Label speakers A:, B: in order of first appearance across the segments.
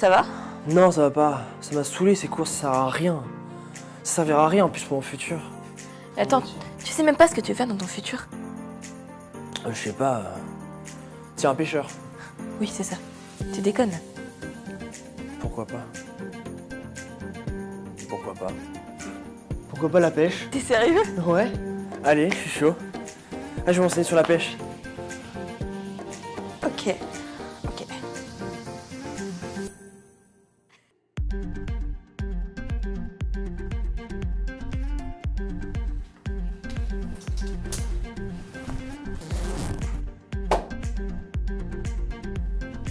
A: Ça va?
B: Non, ça va pas. Ça m'a saoulé ces courses, ça sert à rien. Ça servira à rien en plus pour mon futur.
A: Attends, tu sais même pas ce que tu veux faire dans ton futur?
B: Je sais pas. Tiens, un pêcheur.
A: Oui, c'est ça. Tu déconnes.
B: Pourquoi pas? Pourquoi pas? Pourquoi pas la pêche?
A: T'es sérieux?
B: Ouais. Allez, je suis chaud. Ah, je vais m'enseigner sur la pêche.
A: Ok. Ok.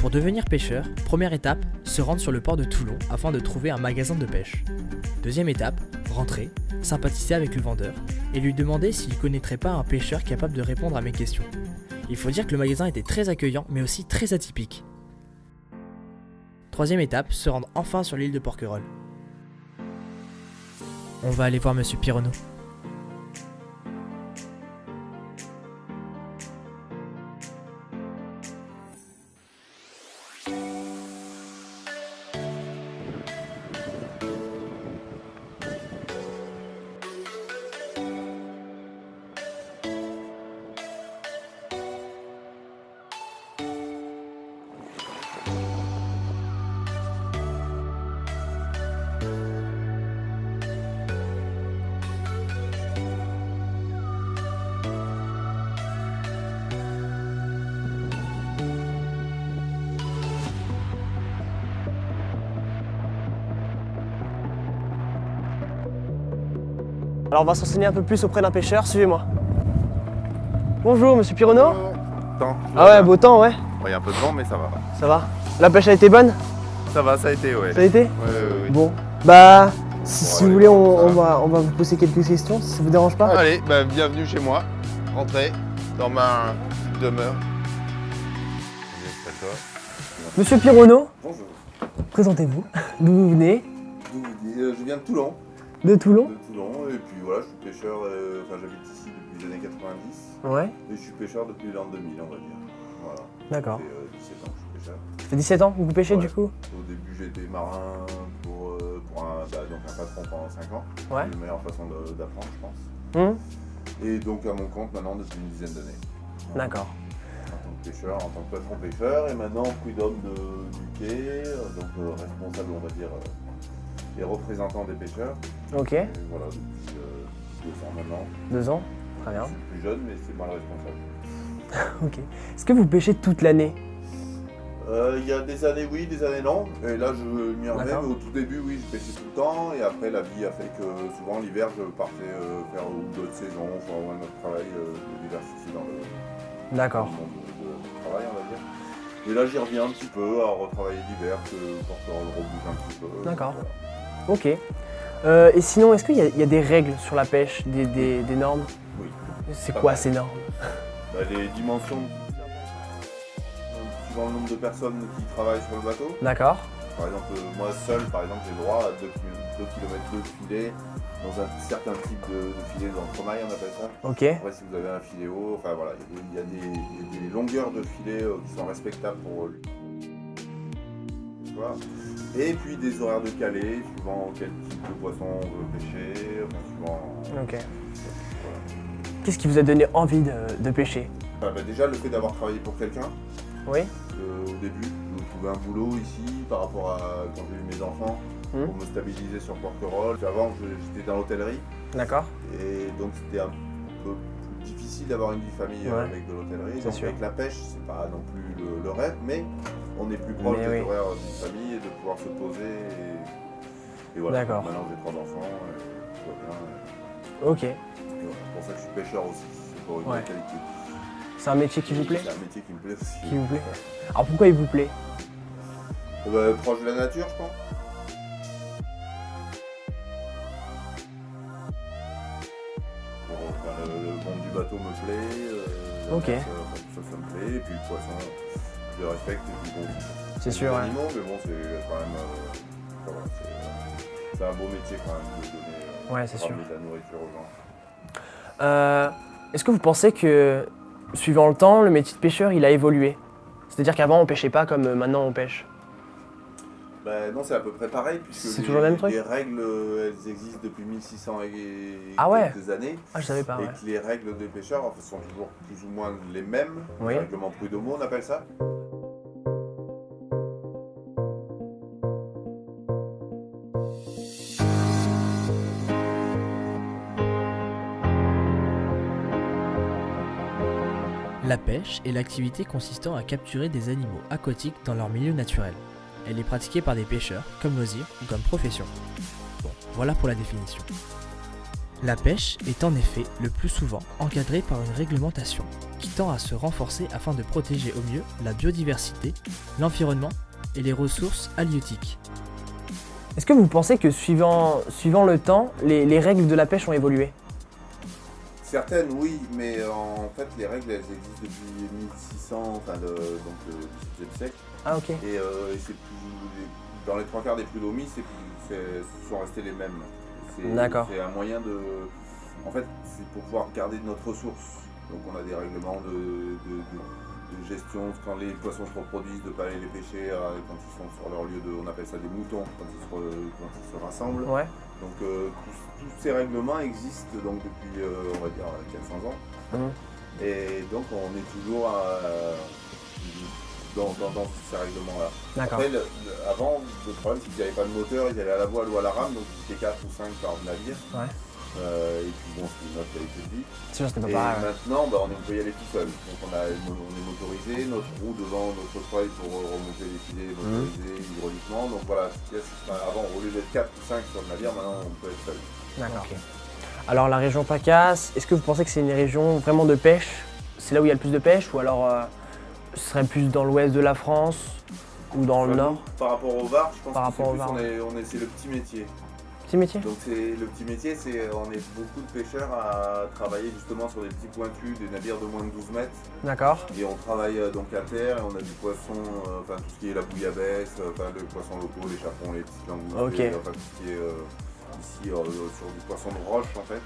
C: Pour devenir pêcheur, première étape, se rendre sur le port de Toulon afin de trouver un magasin de pêche. Deuxième étape, rentrer, sympathiser avec le vendeur et lui demander s'il connaîtrait pas un pêcheur capable de répondre à mes questions. Il faut dire que le magasin était très accueillant mais aussi très atypique. Troisième étape, se rendre enfin sur l'île de Porquerolles. On va aller voir Monsieur Pironneau.
B: Alors on va s'enseigner un peu plus auprès d'un pêcheur, suivez-moi. Bonjour, monsieur Pironneau.
D: Temps.
B: Ah ouais, beau temps, ouais.
D: Il y a un peu de vent, mais ça va.
B: Ça va? La pêche a été bonne?
D: Ça va, ça a été, ouais.
B: Ça a été?
D: Ouais.
B: Bon. Bah, si
D: Bon,
B: vous
D: allez,
B: voulez,
D: on
B: on va vous poser quelques questions, si ça vous dérange pas.
D: Allez, bah, bienvenue chez moi. Rentrez dans ma demeure. Installe-toi.
B: Monsieur Pironneau,
D: Bonjour.
B: présentez-vous. D'où vous venez?
D: Je viens de Toulon.
B: De Toulon?
D: De Toulon, et puis voilà, je suis pêcheur, j'habite ici depuis les années 90.
B: Ouais,
D: Et je suis pêcheur depuis l'an 2000, on va dire. Voilà.
B: d'accord.
D: Ça fait 17 ans que je suis pêcheur.
B: Ça fait 17 ans que vous pêchez
D: Ouais.
B: du coup?
D: Au début, j'étais marin pour un patron pendant 5 ans.
B: Ouais.
D: C'est la meilleure façon d'apprendre, je pense.
B: Hum,
D: Et donc à mon compte maintenant depuis une dizaine d'années. Voilà.
B: D'accord.
D: En tant que pêcheur, en tant que patron pêcheur, et maintenant prud'homme du quai, donc responsable, on va dire, et représentant des pêcheurs.
B: Ok,
D: Et voilà, depuis 2 ans maintenant.
B: 2 ans, très bien.
D: Je suis plus jeune, mais c'est moi le responsable.
B: Ok. Est-ce que vous pêchez toute l'année?
D: Il y a des années oui, des années non. Et là, je m'y remets,
B: D'accord.
D: mais au tout début, oui, je pêchais tout le temps. Et après, la vie a fait que souvent, l'hiver, je partais faire d'autres saisons, pour avoir notre travail, de diversifier dans le
B: D'accord.
D: monde du travail, on va dire. Et là, j'y reviens un petit peu à retravailler l'hiver, que Porquerolles rebouge un petit peu.
B: D'accord.
D: Voilà.
B: Ok. Et sinon, est-ce qu'il y a des règles sur la pêche, des normes?
D: Oui.
B: C'est
D: Pas
B: quoi
D: mal.
B: ces normes?
D: Bah, les dimensions, suivant le nombre de personnes qui travaillent sur le bateau.
B: D'accord.
D: Par exemple, moi seul, par exemple, j'ai le droit à 2 km de filet dans un certain type de filet d'entremaille, on appelle ça.
B: Ok.
D: Après, si vous avez un filet haut, enfin voilà, il y a des longueurs de filet qui sont respectables pour lui. Voilà. Et puis des horaires de calé, suivant quel type de poisson on veut pêcher, enfin, suivant.
B: Ok.
D: Voilà.
B: Qu'est-ce qui vous a donné envie de pêcher?
D: Déjà, le fait d'avoir travaillé pour quelqu'un.
B: Oui.
D: Au début, je trouvais un boulot ici par rapport à quand j'ai eu mes enfants pour me stabiliser sur Porquerolles. Avant, j'étais dans l'hôtellerie
B: D'accord.
D: et donc c'était un peu plus difficile d'avoir une vie famille
B: Ouais.
D: avec de l'hôtellerie.
B: C'est
D: Donc
B: sûr.
D: avec la pêche, c'est pas non plus le rêve, mais on est plus proche
B: Mais
D: des
B: oui.
D: horaires d'une famille et de pouvoir se poser. Et voilà.
B: D'accord.
D: Maintenant, j'ai 3 enfants, tout va bien.
B: Ok.
D: Et voilà. C'est pour ça que je suis pêcheur aussi. C'est pour une
B: Ouais.
D: bonne qualité.
B: C'est un métier qui vous plaît?
D: C'est un métier qui me plaît aussi.
B: Qui vous plaît? Alors pourquoi il vous plaît?
D: Proche de la nature, je pense. Le monde du bateau me plaît.
B: Ok.
D: Ça me plaît. Et puis le poisson, je le respecte. Et puis bon,
B: C'est sûr,
D: des
B: ouais.
D: animaux, mais bon, c'est quand même. Voilà, c'est un beau métier quand même de donner
B: Ouais, c'est sûr.
D: ramener de la nourriture aux gens.
B: Est-ce que vous pensez que, suivant le temps, le métier de pêcheur, il a évolué? C'est-à-dire qu'avant, on pêchait pas comme maintenant on pêche.
D: Bah non, c'est à peu près pareil, puisque
B: C'est toujours le même truc?
D: les règles, elles existent depuis 1600 et
B: Ah ouais?
D: quelques années.
B: Ah, je savais pas,
D: Et
B: ouais.
D: que les règles des pêcheurs en fait, sont toujours plus ou moins les mêmes.
B: Oui.
D: Les règlements prud'homaux, on appelle ça.
C: La pêche est l'activité consistant à capturer des animaux aquatiques dans leur milieu naturel. Elle est pratiquée par des pêcheurs, comme loisir ou comme profession. Bon, voilà pour la définition. La pêche est en effet le plus souvent encadrée par une réglementation qui tend à se renforcer afin de protéger au mieux la biodiversité, l'environnement et les ressources halieutiques.
B: Est-ce que vous pensez que suivant le temps, les règles de la pêche ont évolué?
D: Certaines, oui, mais en fait, les règles, elles existent depuis 1600, enfin, donc le XVIIe siècle.
B: Ah, ok.
D: Et c'est dans les 3 quarts des prud'homies, ce sont restés les mêmes.
B: D'accord.
D: C'est un moyen de... En fait, c'est pour pouvoir garder notre ressource. Donc on a des règlements de gestion, quand les poissons se reproduisent, de ne pas aller les pêcher quand ils sont sur leur lieu de... On appelle ça des moutons, quand ils se rassemblent.
B: Ouais.
D: Donc tous ces règlements existent donc depuis, on va dire, 400 ans.
B: Mhm.
D: Et donc on est toujours dans ces règlements-là.
B: D'accord.
D: Après, avant, le problème c'est qu'ils n'avaient pas de moteur, ils allaient à la voile ou à la rame, donc ils étaient 4 ou 5 par navire.
B: Ouais.
D: Et puis bon, c'est une autre qualité de vie.
B: C'est sûr, c'était
D: Et
B: pas pareil. Ouais.
D: maintenant, on peut y aller tout seul. Donc on est motorisé, notre roue devant notre treuil pour remonter les filets motorisés hydrauliquement. Donc voilà, avant, au lieu d'être 4 ou 5 sur le navire, maintenant on peut être seul.
B: D'accord. Ok. Alors la région PACAS, est-ce que vous pensez que c'est une région vraiment de pêche? C'est là où il y a le plus de pêche ou alors ce serait plus dans l'ouest de la France ou dans le nord?
D: Par rapport au Var, je pense
B: Par rapport au
D: que
B: Var,
D: c'est le petit métier.
B: Petit métier?
D: Donc le petit métier, on est beaucoup de pêcheurs à travailler justement sur des petits pointus, des navires de moins de 12 mètres.
B: D'accord.
D: Et on travaille donc à terre et on a du poisson, enfin tout ce qui est la bouillabaisse, enfin les poissons locaux, les chapons, les petites langoustes,
B: Ok.
D: enfin tout ce qui est ici sur du poisson de roche en fait.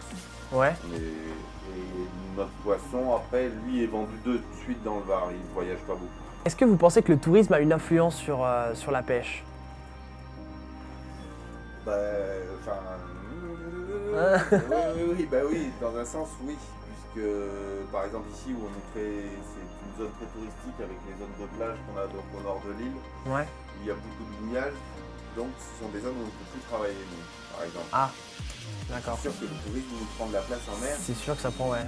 B: Ouais.
D: Et notre poisson après lui est vendu de suite dans le Var, il ne voyage pas beaucoup.
B: Est-ce que vous pensez que le tourisme a une influence sur la pêche?
D: Bah, enfin, oui, bah oui, dans un sens oui, puisque par exemple ici où c'est une zone très touristique avec les zones de plage qu'on a donc au nord de l'île,
B: Ouais.
D: où il y a beaucoup de mouillage, donc ce sont des zones où on ne peut plus travailler nous, par exemple.
B: Ah, d'accord.
D: C'est sûr que le tourisme nous prend de la place en mer.
B: C'est sûr que ça prend, ouais.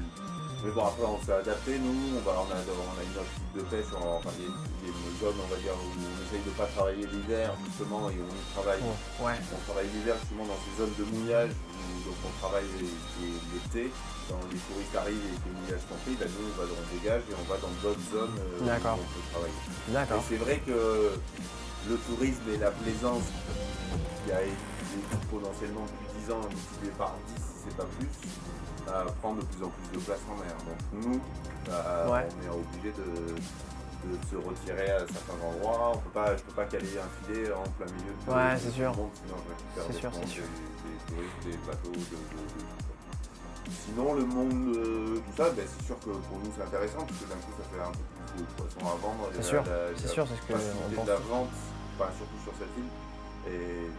D: Mais bon, après on s'est adapté, nous, on a une autre type de pêche, enfin il y a une zone, on va dire, où on essaye de ne pas travailler l'hiver justement, et on y travaille.
B: Ouais.
D: On travaille l'hiver justement dans ces zones de mouillage, où donc on travaille l'été, quand les touristes arrivent et que le mouillage sont pris, nous on dégage et on va dans d'autres zones où on peut travailler.
B: D'accord.
D: Et c'est vrai que le tourisme et la plaisance qui a été potentiellement depuis 10 ans multiplié par 10, si c'est pas plus, prendre de plus en plus de place en mer. Donc nous, on est obligé de se retirer à certains endroits. Je peux pas caler un filet en plein milieu de
B: c'est sûr.
D: monde, sinon je récupère
B: C'est sûr,
D: des
B: c'est sûr.
D: touristes, des bateaux, Sinon le monde, tout ça, c'est sûr que pour nous c'est intéressant parce que d'un coup ça fait un peu plus de poissons à vendre.
B: C'est sûr, c'est ce que on
D: de
B: pense.
D: la vente, enfin, surtout sur cette île, et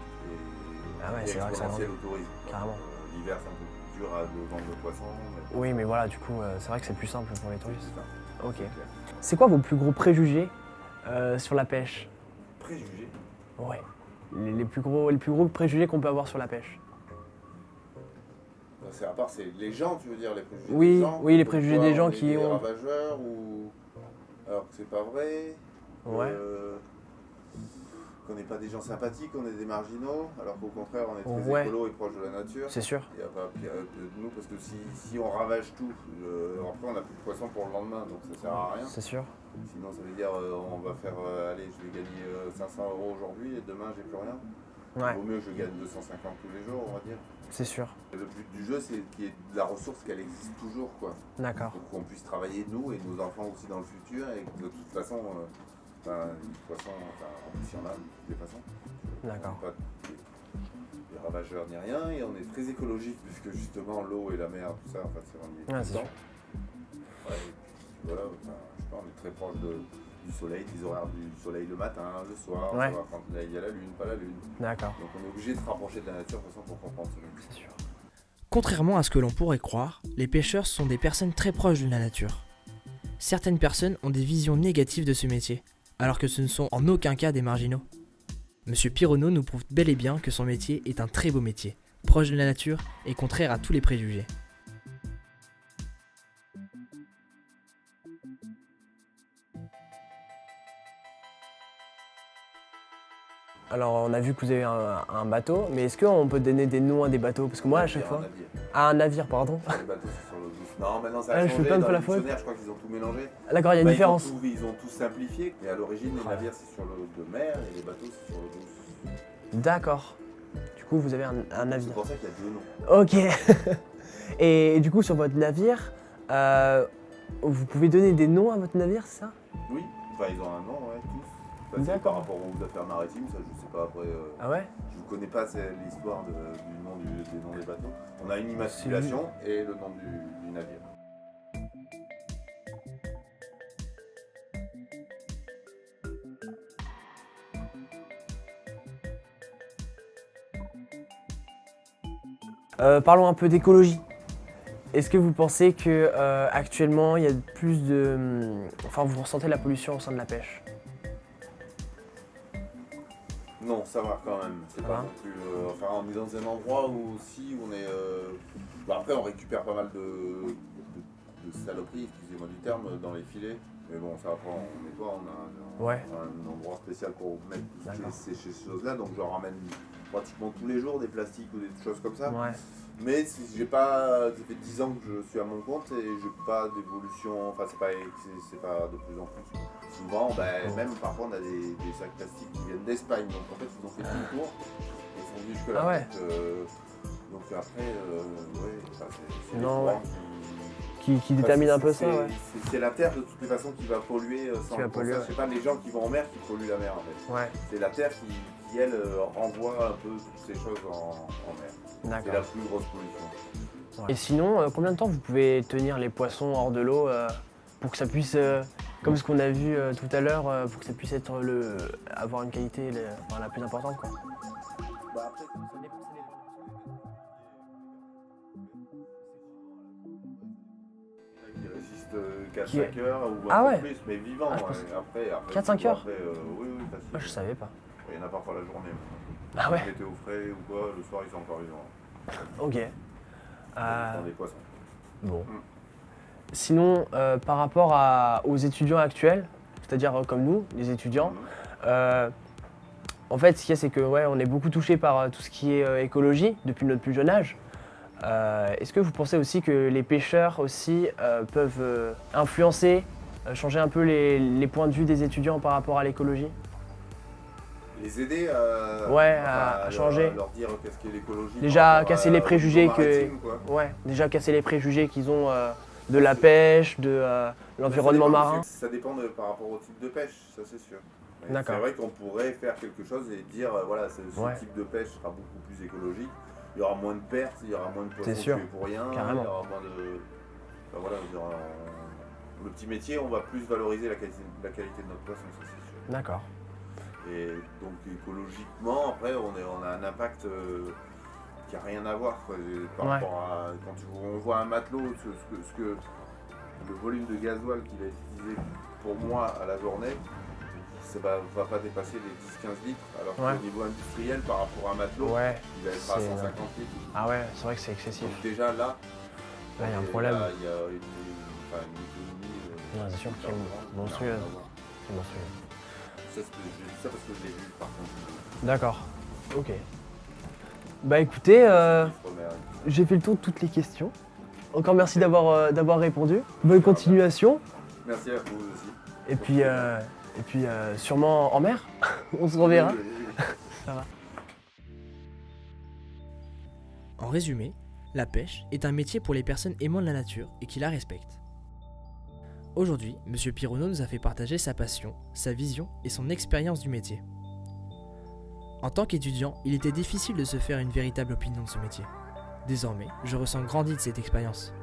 B: Ah ouais, c'est vrai que ça
D: exponentiel au tourisme.
B: Carrément.
D: L'hiver c'est un peu plus dur à vendre le poisson. Mais...
B: Oui, mais voilà, du coup, c'est vrai que c'est plus simple pour les touristes.
D: C'est ça.
B: Ok.
D: C'est clair.
B: C'est quoi vos plus gros préjugés sur la pêche?
D: Préjugés.
B: Ouais. Les plus gros préjugés qu'on peut avoir sur la pêche.
D: C'est à part, c'est les gens, tu veux dire, les préjugés
B: Oui,
D: des gens.
B: oui, les préjugés
D: Pourquoi
B: des gens
D: on est
B: qui
D: des
B: ont-
D: ravageurs ou alors que c'est pas vrai.
B: Ouais.
D: Qu'on n'est pas des gens sympathiques, on est des marginaux, alors qu'au contraire on est très
B: Ouais.
D: écolo et proche de la nature.
B: C'est sûr.
D: Il n'y a pas pire que nous parce que si on ravage tout, après on n'a plus de poisson pour le lendemain, donc ça sert à rien.
B: C'est sûr.
D: Sinon ça veut dire on va faire, allez je vais gagner 500 € aujourd'hui et demain j'ai plus rien.
B: Ouais,
D: Il vaut mieux que je gagne 250 tous les jours on va dire.
B: c'est sûr.
D: Le but du jeu c'est qu'il y ait de la ressource, qu'elle existe toujours quoi.
B: D'accord.
D: Pour qu'on puisse travailler nous et nos enfants aussi dans le futur et que de toute façon, les poissons, en plus il y en a de toutes les façons.
B: D'accord.
D: Pas des ravageurs ni rien et on est très écologique puisque justement l'eau et la mer, tout ça, en fait c'est vraiment
B: Ouais, c'est sûr.
D: Ouais, et puis, voilà, je sais pas, on est très proche du soleil, des horaires du soleil le matin, le soir,
B: Ouais.
D: savoir quand il y a la lune, pas la lune.
B: D'accord,
D: Donc on est obligé de se rapprocher de la nature de toute façon pour comprendre ce métier.
B: c'est sûr.
C: Contrairement à ce que l'on pourrait croire, les pêcheurs sont des personnes très proches de la nature. Certaines personnes ont des visions négatives de ce métier, alors que ce ne sont en aucun cas des marginaux. Monsieur Pironneau nous prouve bel et bien que son métier est un très beau métier, proche de la nature et contraire à tous les préjugés.
B: Alors on a vu que vous avez un bateau, mais est-ce qu'on peut donner des noms à des bateaux? Parce que moi à chaque fois...
D: Navire.
B: Ah, un navire, pardon.
D: Les bateaux c'est sur l'eau douce. Non, maintenant ça
B: Ah,
D: a
B: je fais
D: changé.
B: plein de
D: Dans
B: fois
D: les
B: la faute.
D: dictionnaires, je crois qu'ils ont tout mélangé.
B: D'accord, il y a une
D: Bah,
B: différence.
D: Ils ont tout simplifié, mais à l'origine, les navires c'est sur l'eau de mer et les bateaux c'est sur l'eau douce.
B: D'accord. Du coup, vous avez un
D: C'est
B: navire.
D: pour ça qu'il y a 2 noms.
B: Ok. Et du coup, sur votre navire, vous pouvez donner des noms à votre navire, c'est ça?
D: Oui, enfin ils ont un nom, ouais, tous. Enfin, c'est
B: D'accord.
D: par rapport aux affaires maritimes, ça je sais pas après.
B: Ah ouais?
D: Je ne connais pas l'histoire du nom des noms des bateaux. On a une immatriculation et le nom du navire.
B: Parlons un peu d'écologie. Est-ce que vous pensez que actuellement il y a plus de... Enfin, vous ressentez la pollution au sein de la pêche?
D: Non, ça va quand même. C'est
B: Ça
D: pas
B: va.
D: non plus. Enfin, on est dans un endroit où aussi on est. Bah, après, on récupère pas mal de saloperies, excusez-moi du terme, dans les filets. Mais bon, ça après, on nettoie. On a
B: Ouais.
D: un endroit spécial pour mettre tout ce qui
B: D'accord.
D: est ces choses-là. Donc, j'en ramène pratiquement tous les jours des plastiques ou des choses comme ça.
B: Ouais.
D: Mais j'ai pas. Ça fait 10 ans que je suis à mon compte et j'ai pas d'évolution. Enfin, c'est pas de plus en plus. Souvent, ben, même parfois, on a des sacs plastiques qui viennent d'Espagne. Donc en fait, ils ont fait tout le tour et ils sont venus jusque-là.
B: Ah ouais.
D: Donc après, ouais, enfin, c'est les
B: Non,
D: courants
B: Qui détermine un peu ça,
D: c'est-
B: ouais.
D: c'est la terre de toutes les façons qui va polluer sans
B: Qui va
D: pour
B: polluer,
D: ça,
B: ouais.
D: c'est pas les gens qui vont en mer qui polluent la mer en fait.
B: Ouais,
D: C'est la terre qui elle, renvoie un peu toutes ces choses en mer. C'est la
B: d'accord.
D: plus grosse pollution.
B: Et sinon, combien de temps vous pouvez tenir les poissons hors de l'eau pour que ça puisse, comme ce qu'on a vu tout à l'heure, pour que ça puisse être avoir une qualité la plus importante, quoi.
D: Bah, après, qui résiste 4-5 heures ou
B: Ah
D: un
B: ouais.
D: peu plus, mais vivant.
B: Ah, je pense-
D: Après,
B: 4-5 heures
D: après, oui, facile.
B: Ah, je savais pas.
D: Il y en a parfois la journée.
B: Ah ouais.
D: Ils étaient au frais ou quoi, le soir ils sont encore vivants.
B: Ok.
D: Dans des poissons.
B: Bon.
D: Mm.
B: Sinon, par rapport aux étudiants actuels, c'est-à-dire comme nous, les étudiants, en fait, ce qu'il y a, c'est que ouais, on est beaucoup touché par tout ce qui est écologie depuis notre plus jeune âge. Est-ce que vous pensez aussi que les pêcheurs aussi peuvent influencer, changer un peu les points de vue des étudiants par rapport à l'écologie?
D: Les aider
B: Ouais,
D: enfin,
B: à changer.
D: Leur dire qu'est-ce qu'est l'écologie.
B: Déjà,
D: par rapport
B: casser les
D: au
B: préjugés
D: niveau
B: que-
D: maritime, quoi.
B: Ouais, déjà casser les préjugés qu'ils ont de la pêche, de l'environnement
D: Ça dépend,
B: marin.
D: Ça dépend par rapport au type de pêche, ça c'est sûr. Mais
B: D'accord.
D: c'est vrai qu'on pourrait faire quelque chose et dire voilà, ce
B: Ouais.
D: type de pêche sera beaucoup plus écologique. Il y aura moins de pertes, il y aura moins de poissons
B: sûr.
D: tués pour rien,
B: Carrément.
D: il y aura moins de. Enfin, voilà, le petit métier, on va plus valoriser la qualité de notre poisson, ça c'est sûr.
B: D'accord.
D: Et donc écologiquement, après, on a un impact qui n'a rien à voir quoi, par
B: Ouais.
D: rapport à quand on voit un matelot, le volume de gasoil qu'il a utilisé pour moi à la journée, ça va pas dépasser les 10-15 litres, alors
B: Ouais.
D: qu'au niveau industriel, par rapport à un matelot,
B: Ouais.
D: il va être à
B: c'est-
D: 150 litres.
B: Ah ouais, c'est vrai que c'est excessif.
D: Donc déjà là,
B: Là, il y a un problème.
D: Il y a une économie
B: Ouais, c'est sûr, qui est
D: carburant,
B: monstrueuse.
D: n'a rien à voir.
B: C'est monstrueux.
D: Ça, je dis ça parce que je l'ai vu par contre.
B: D'accord. Ok. Bah écoutez,
D: Première-
B: j'ai fait le tour de toutes les questions. Encore merci d'avoir répondu. Bonne continuation.
D: Merci à vous aussi.
B: Et puis sûrement en mer. On se reverra.
D: Oui, oui, oui.
B: Ça va.
C: En résumé, la pêche est un métier pour les personnes aimant la nature et qui la respectent. Aujourd'hui, M. Pironneau nous a fait partager sa passion, sa vision et son expérience du métier. En tant qu'étudiant, il était difficile de se faire une véritable opinion de ce métier. Désormais, je ressens grandi de cette expérience.